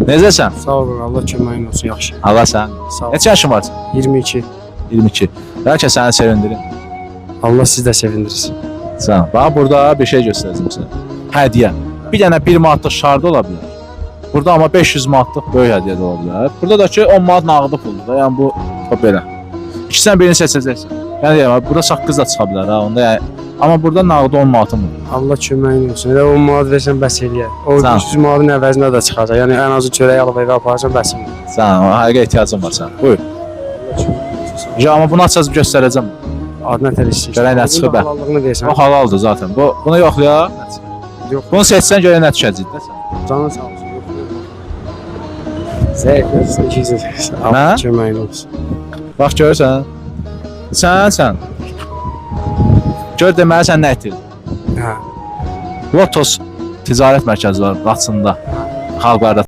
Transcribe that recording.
Necəsən? Sağ olun, Allah köməyin olsun, yaxşı. Allah sən. Sağ ol. Neçə yaşın var? 22. 22. Bəlkə səni sevindirim. Allah siz də sevindirsin. Sağ ol. Bax burada bir şey göstərəcəm sənə. Hədiyyə. Bir dənə 1 manatlıq şard ola bilər. Burada amma 500 manatlıq böyük hədiyyə də ola bilər. Burada da ki 10 manat nağdı puldur da. Yəni bu belə. İkisindən birini seçəcəksən. Yəni deyirəm, burada saqqız da çıxa bilər ha. Onda yəni amma burada nağdı 10 manatım var. Allah köməyin olsun. Elə 10 manat versən bəs eləyər. O Sağ ol. 300 manatın əvəzində də çıxacaq. Yəni ən azı çörək alıb evə aparsan bəs eləyər. Sən həqiqə ehtiyacın var sən. Buyur. Ya amma bunu açacaq göstərəcəm. Adına təlişsin. Görək nə çıxır bə. Halallığını versən. O halaldır zaten. Bunu yoxlaya. Yox, Bunu seçsən görək nə düşəcək də sən. canın sağ olsun. Zəif olsun, ikisi. Allah köməyin olsun. Bax görürsən. Sən. Gör deməli sən nə etdin? Hə. Lotos ticarət mərkəzi var Laçında. Xalqlarda